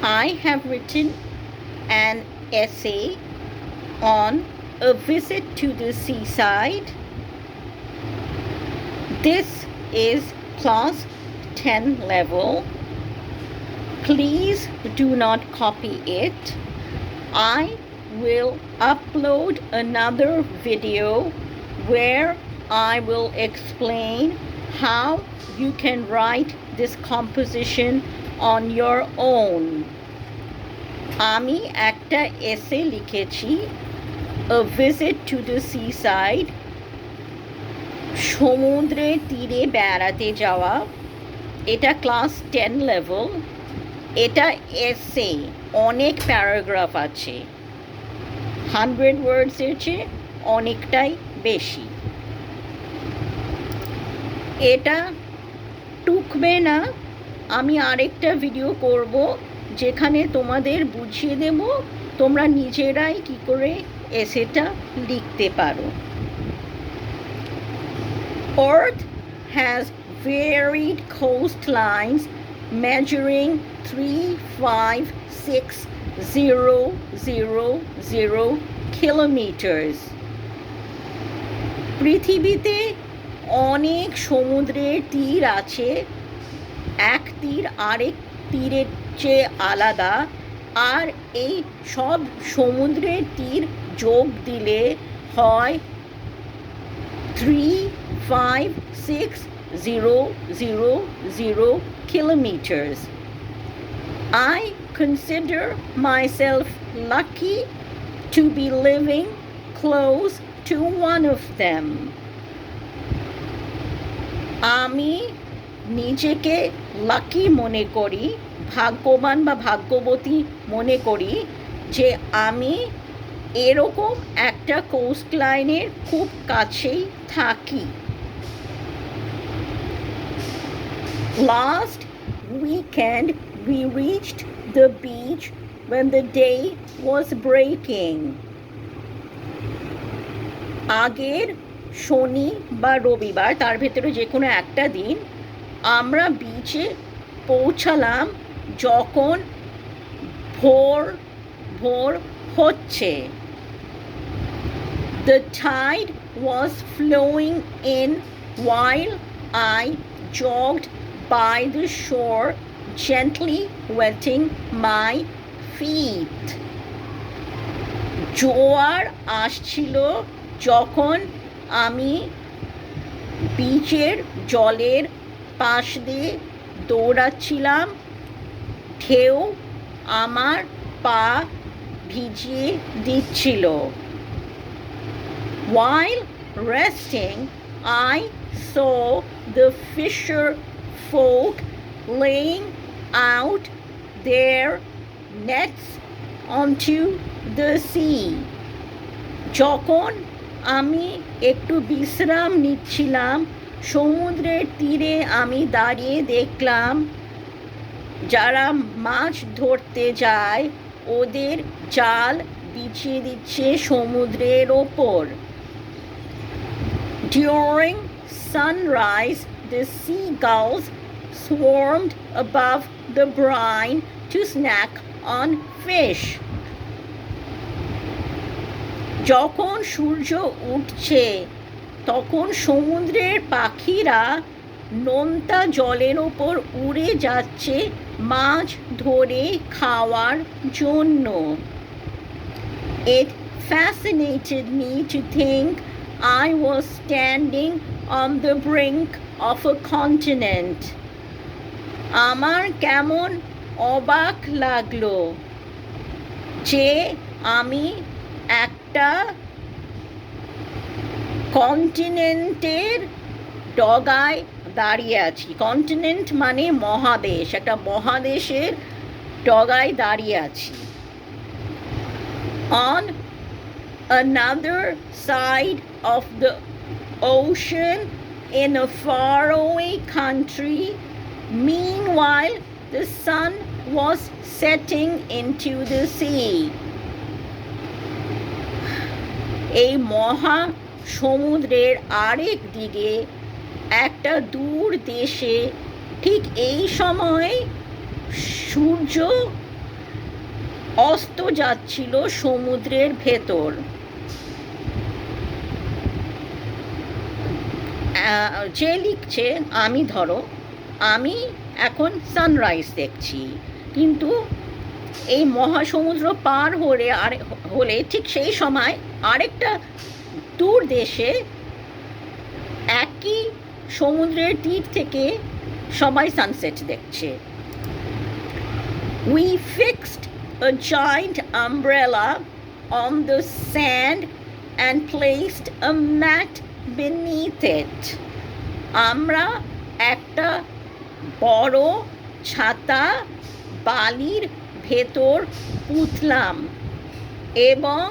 I have written an essay on a visit to the seaside. This is class 10 level. Please do not copy it. I will upload another video where I will explain how you can write this composition on your own. আমি একটা এসে লিখেছি, a visit to the seaside, সমুদ্রের তীরে বেড়াতে যাওয়া। এটা class 10 level. এটা এসে, অনেক প্যারাগ্রাফ আছে, 100 ওয়ার্ডসের চেয়ে অনেকটাই বেশি। এটা টুকবে না। আমি আরেকটা ভিডিও করব যেখানে তোমাদের বুঝিয়ে দেব তোমরা নিজেরাই কি করে এসেটা লিখতে পারো। Earth has varied coastlines measuring 356,000 kilometers. পৃথিবীতে অনেক সমুদ্রের তীর আছে, এক তীর আরেক তীরের চেয়ে আলাদা, আর এই সব সমুদ্রের তীর যোগ দিলে হয় 356,000 kilometers. I consider myself lucky to be living close to one of them. আমি নিজেকে লাকি মনে করি, ভাগ্যবান বা ভাগ্যবতী মনে করি যে আমি এরকম একটা কোস্ট লাইনের খুব কাছেই থাকি। Last weekend we reached the beach when the day was breaking. আগের শনি বা রবিবার, তার ভেতরে যে কোনো একটা দিন আমরা বিচে পৌঁছালাম যখন ভোর ভোর হচ্ছে। The tide was flowing in while I jogged by the shore, gently wetting my feet. জোয়ার আসছিল যখন আমি বিচের জলের পাশ দিয়ে দৌড়াচ্ছিলাম, ঢেউ আমার পা ভিজিয়ে দিচ্ছিল। While resting, I saw the fisherfolk laying out their nets onto the sea. যখন আমি একটু বিশ্রাম নিচ্ছিলাম, সমুদ্রের তীরে আমি দাঁড়িয়ে দেখলাম যারা মাছ ধরতে যায় ওদের জাল বিছিয়ে দিচ্ছে সমুদ্রের ওপর। During sunrise, the seagulls swarmed above the brine to snack on fish. যখন সূর্য উঠছে তখন সমুদ্রের পাখিরা নোনতা জলের ওপর উড়ে যাচ্ছে মাছ ধরে খাওয়ার জন্য। It fascinated me to think I was standing on the brink of a continent. আমার কেমন অবাক লাগলো যে আমি একটা কন্টিনেন্টের ডগায় দাঁড়িয়ে আছি। কন্টিনেন্ট মানে মহাদেশ, একটা মহাদেশের ডগায় দাঁড়িয়ে আছি। On another side of the ocean in a faraway country, meanwhile the sun was setting into the sea. এই মহা সমুদ্রের আরেক দিকে একটা দূর দেশে ঠিক এই সময় সূর্য অস্ত যাচ্ছিল সমুদ্রের ভেতর। যে লিখছে, আমি এখন সানরাইজ দেখছি, কিন্তু এই মহাসমুদ্র পার হলে ঠিক সেই সময় আরেকটা দূর দেশে একই সমুদ্রের তীর থেকে সবাই সানসেট দেখছে। We fixed a giant umbrella on the sand and placed a mat beneath it. আমরা একটা বড় ছাতা বালির ভেতর পুঁতলাম এবং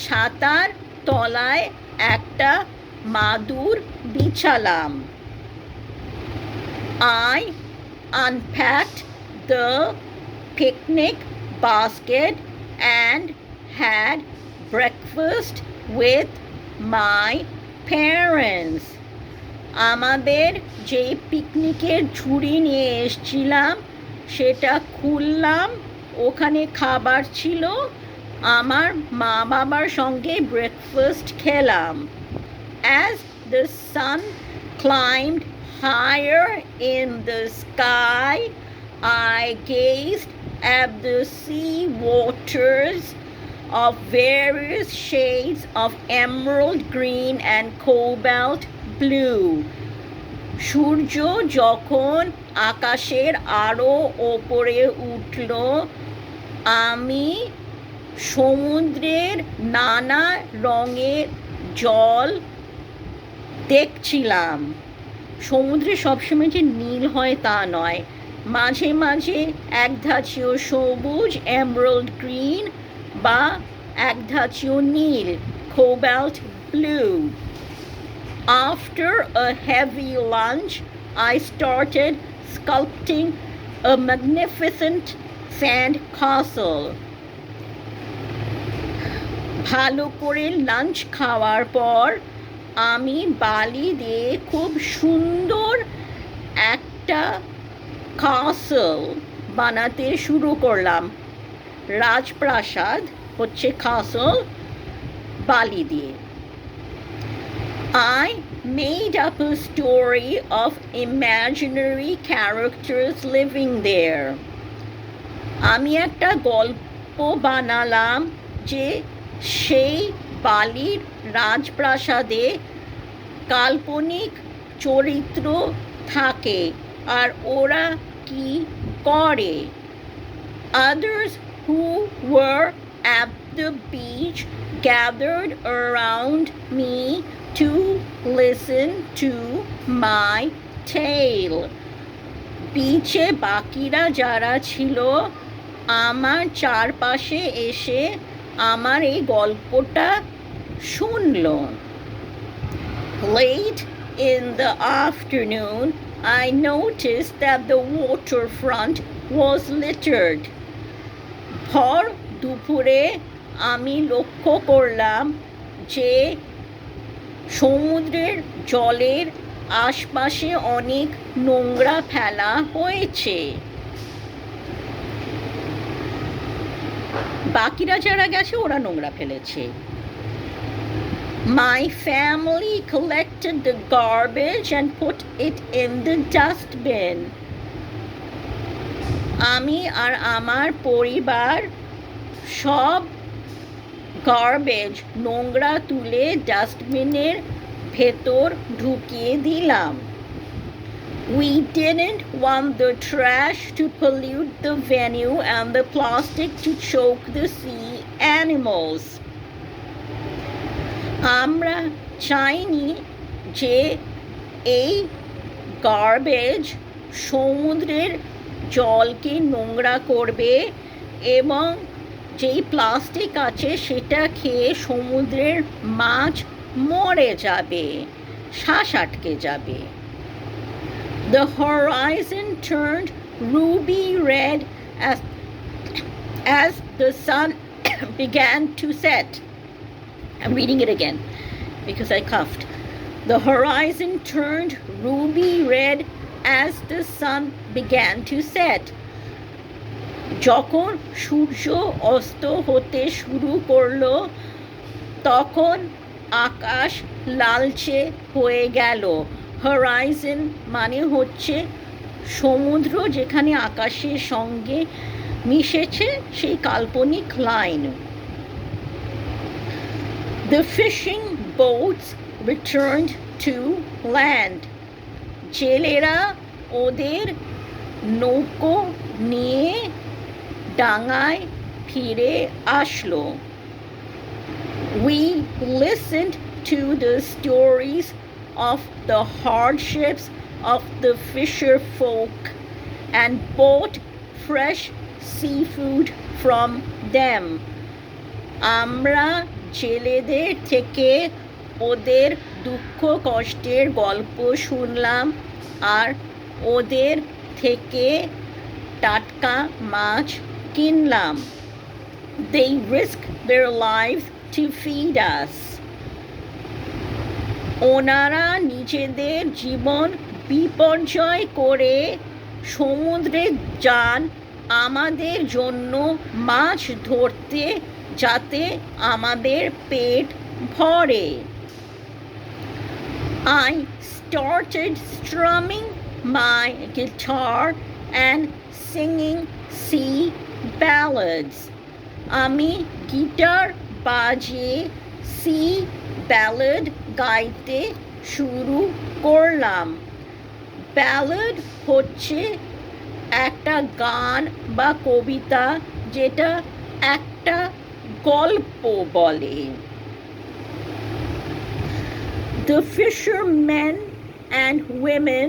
ছাতার তলায় একটা মাদুর বিছালাম। I unpacked the picnic basket and had breakfast with my parents. আমাদের যে পিকনিকের ঝুড়ি নিয়ে এসেছিলাম সেটা খুললাম, ওখানে খাবার ছিল, আমার মা বাবার সঙ্গে ব্রেকফাস্ট খেলাম। As the sun climbed higher in the sky, I gazed at the sea waters of various shades of emerald green and cobalt blue. সূর্য যখন আকাশের আরো ওপরে উঠল, আমি সমুদ্রের নানা রঙের জল দেখছিলাম। সমুদ্রে সবসময় যে নীল হয় তা নয়, মাঝে মাঝে একধাঁচীয় সবুজ এমারাল্ড গ্রিন বা একধাঁচীয় নীল cobalt blue. After a heavy lunch, I started sculpting a magnificent sand castle. ভালো করে লাঞ্চ খাওয়ার পর আমি বালি দিয়ে খুব সুন্দর একটা কাসল বানাতে শুরু করলাম। রাজপ্রাসাদ হচ্ছে কাসল বালি দিয়ে। I made up a story of imaginary characters living there. আমি একটা গল্প বানালাম যে সেই বালির রাজপ্রাসাদে কাল্পনিক চরিত্র থাকে আর ওরা কি করে। Others who were at the beach gathered around me to listen to my tale. বিচে বাকিরা যারা ছিল আমার চারপাশে এসে আমার এই গল্পটা শুনল। Late in the afternoon, I noticed that the waterfront was littered. ভর দুপুরে আমি লক্ষ্য করলাম যে সমুদ্রের জলের আশপাশে অনেক নোংরা ফেলা হয়েছে। বাকিরা যারা গেছে ওরা নোংরা ফেলেছে। My family collected the garbage and put it in the dustbin. আমি আর আমার পরিবার সব গার্বেজ নোংরা তুলে ডাস্টবিনের ভেতর ঢুকিয়ে দিলাম। We didn't want the trash to pollute the venue and the plastic to choke the sea animals. আমরা চাইনি যে এই গার্বেজ সমুদ্রের জলকে নোংরা করবে এবং যেই প্লাস্টিক আছে সেটা খেয়ে সমুদ্রের মাছ মরে যাবে, শ্বাস আটকে যাবে। The horizon turned ruby red as the sun began to set. I'm reading it again because I coughed. The horizon turned ruby red as the sun began to set. যখন সূর্য অস্ত হতে শুরু করলো তখন আকাশ লালচে হয়ে গেল। হরাইজন মানে হচ্ছে সমুদ্র যেখানে আকাশের সঙ্গে মিশেছে সেই কাল্পনিক line. The fishing boats returned to land. জেলেরা ওদের নৌকো নিয়ে ডাঙায় ফিরে আসলো। We listened to the stories of the hardships of the fisherfolk and bought fresh seafood from them. আমরা জেলেদের থেকে ওদের দুঃখ কষ্টের গল্প শুনলাম আর ওদের থেকে টাটকা মাছ কিনলাম। They risked their lives to feed us. ওনারা নিজেদের জীবন বিপর্যয় করে সমুদ্রে যান আমাদের জন্য মাছ ধরতে যাতে আমাদের পেট ভরে। I started strumming my guitar and singing sea ballads. আমি গিটার বাজিয়ে সি ব্যালাড গাইতে শুরু করলাম। ব্যালাড হচ্ছে একটা গান বা কবিতা যেটা একটা গল্প বলে। The fishermen and women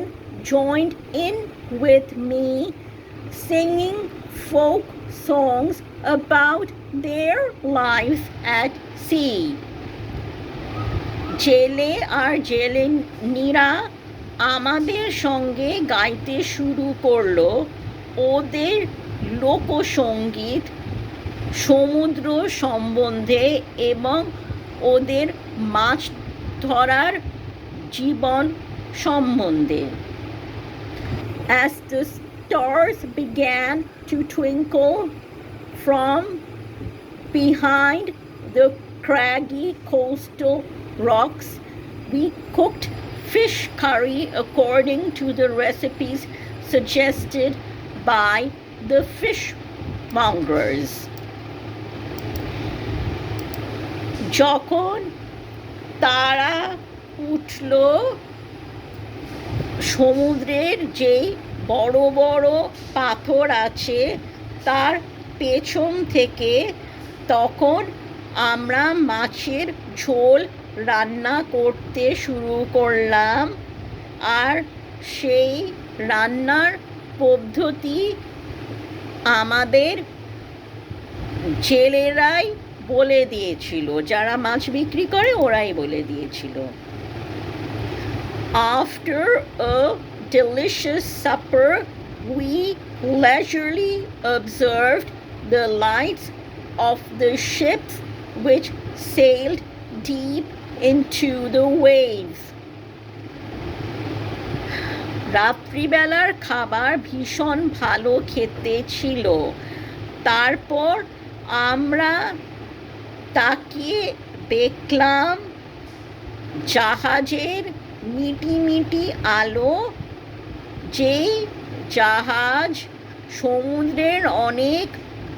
joined in with me, singing folk songs about their lives at sea. জেলে আর জেলেনিরা আমাদের সঙ্গে গাইতে শুরু করলো ওদের লোকসঙ্গীত সমুদ্র সম্বন্ধে এবং ওদের মাছ ধরার জীবন সম্বন্ধে। As the stars began to twinkle from behind the craggy coastal rocks, we cooked fish curry according to the recipes suggested by the fishmongers. যখন তারা উঠল সমুদ্রের যেই বড় বড় পাথর আছে তার পেছন থেকে তখন আমরা মাছের ঝোল রান্না করতে শুরু করলাম আর সেই রান্নার পদ্ধতি আমাদের জেলেরাই বলে দিয়েছিল, যারা মাছ বিক্রি করে ওরাই বলে দিয়েছিল। After a delicious supper, we leisurely observed the lights of the ships which sailed deep into the waves. রাত্রিবেলার খাবার ভীষণ ভালো খেতে ছিল। তারপর আমরা তাকিয়ে দেখলাম জাহাজের মিটি মিটি আলো, যেই জাহাজ সমুদ্রের অনেক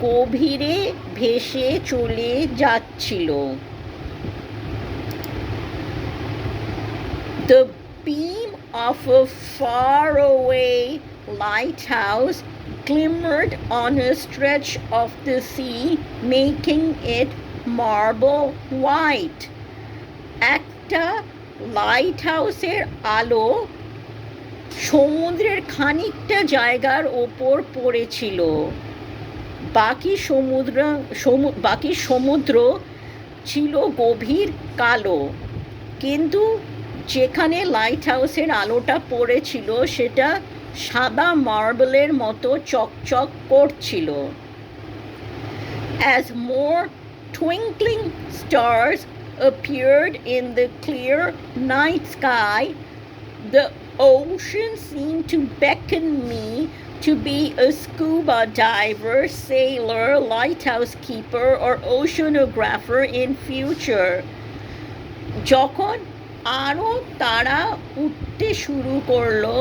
গভীরে ভেসে চলে যাচ্ছিল। The beam of a faraway lighthouse glimmered on a stretch of the sea, making it marble white. একটা লাইট হাউসের আলো সমুদ্রের খানিকটা জায়গার ওপর পড়েছিল। বাকি সমুদ্র ছিল গভীর কালো, কিন্তু যেখানে লাইট হাউসের আলোটা পড়েছিল সেটা সাদা মার্বেলের মতো চকচক করছিল। As more twinkling stars appeared in the clear night sky, the ocean seemed to beckon me to be a scuba diver, sailor, lighthouse keeper, or oceanographer in future. যখন আরও তারা উঠতে শুরু করলো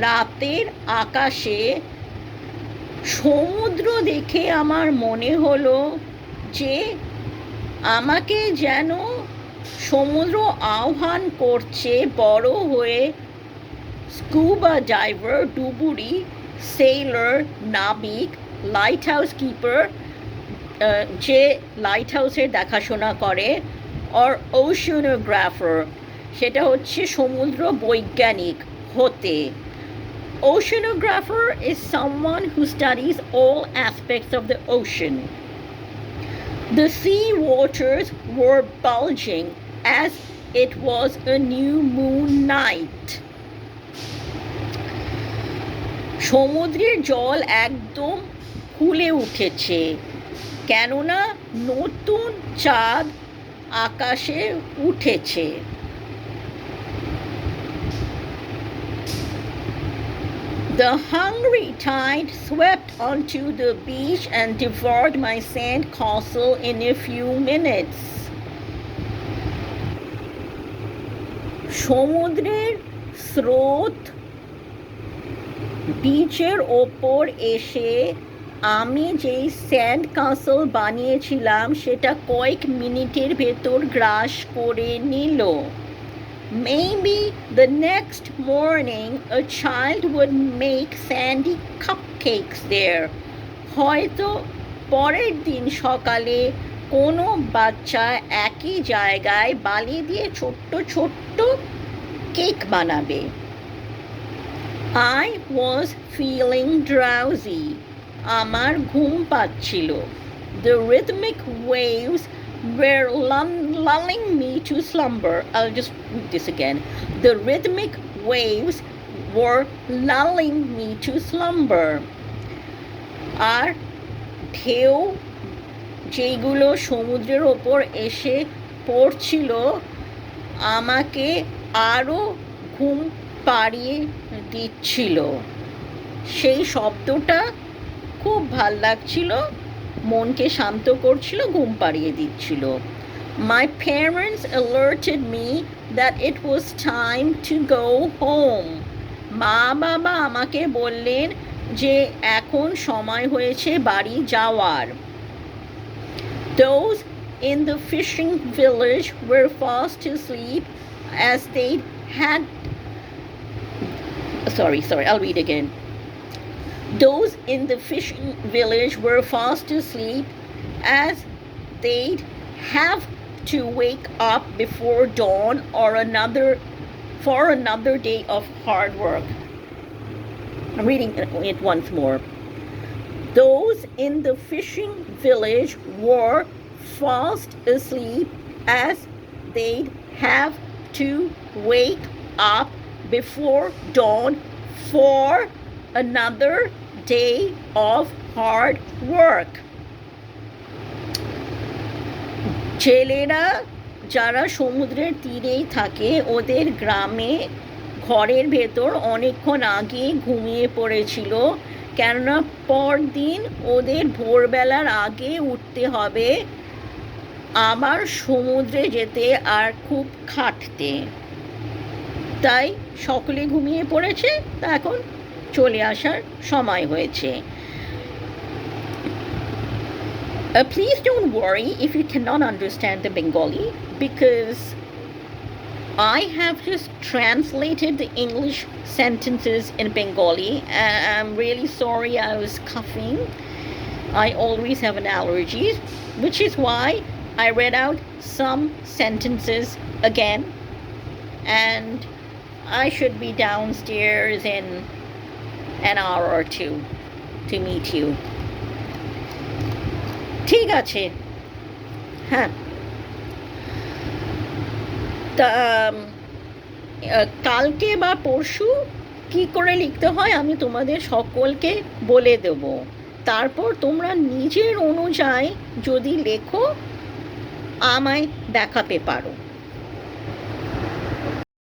রাতের আকাশে, সমুদ্র দেখে আমার মনে হলো যে আমাকে যেন সমুদ্র আহ্বান করছে বড় হয়ে স্কুবা ডাইভার, ডুবুরি, সেইলার, নাবিক, লাইট হাউস কিপার, যে লাইট হাউসের দেখাশোনা করে, আর ওশানোগ্রাফার, সেটা হচ্ছে সমুদ্র বৈজ্ঞানিক হতে। Oceanographer is someone who studies all aspects of the ocean. The sea waters were bulging as it was a new moon night. সমুদ্রের জল একদম ফুলে উঠেছে, কেননা নতুন চাঁদ আকাশে উঠেছে। The hungry tide swept onto the beach and devoured my sand castle in a few minutes. সমুদ্রের স্রোত বিচের ওপর এসে আমি যেই স্যান্ড কাসল বানিয়েছিলাম সেটা কয়েক মিনিটের ভেতর গ্রাস করে নিল। Maybe the next morning a child would make sandy cupcakes there. হয়তো পরের দিন সকালে কোনো বাচ্চা একই জায়গায় বালি দিয়ে ছোট্ট ছোট্ট কেক বানাবে। I was feeling drowsy. আমার ঘুম পাচ্ছিল। The rhythmic waves were lulling me to slumber. I'll just read this again. The rhythmic waves were lulling me to slumber. আর ঢেউ যেগুলো সমুদ্রের ওপর এসে পড়ছিল আমাকে আরও ঘুম পাড়িয়ে দিচ্ছিল। সেই শব্দটা খুব ভাল লাগছিল, মনকে শান্ত করছিল, ঘুম পাড়িয়ে দিচ্ছিল। My parents alerted me that it was time to go home. মা বাবা আমাকে বললেন যে এখন সময় হয়েছে বাড়ি যাওয়ার। Those in the fishing village were fast asleep as they had I'll read again. Those in the fishing village were fast asleep as they'd have to wake up before dawn for another day of hard work. I'm reading it once more. Those in the fishing village were fast asleep as they'd have to wake up before dawn for another day of hard work. ছেলেরা যারা সমুদ্রের তীরেই থাকে ওদের গ্রামে ঘরের ভেতর অনেকক্ষণ আগে ঘুমিয়ে পড়েছিল, কেননা পরদিন ওদের ভোরবেলার আগে উঠতে হবে আবার সমুদ্রে যেতে আর খুব খাটতে। তাই সকলে ঘুমিয়ে পড়েছে, তা এখন চলে আসার সময় হয়েছে। Please don't worry if you cannot understand the Bengali, because I have just translated the English sentences in Bengali, and I'm really sorry I was coughing. I always have an allergy, which is why I read out some sentences again, and I should be downstairs in an hour or two to meet you. ঠিক আছে, হ্যাঁ। তা কালকে বা পরশু কি করে লিখতে হয় আমি তোমাদের সকলকে বলে দেব। তারপর তোমরা নিজের অনুযায়ী যদি লেখো আমায় দেখাতে পারো।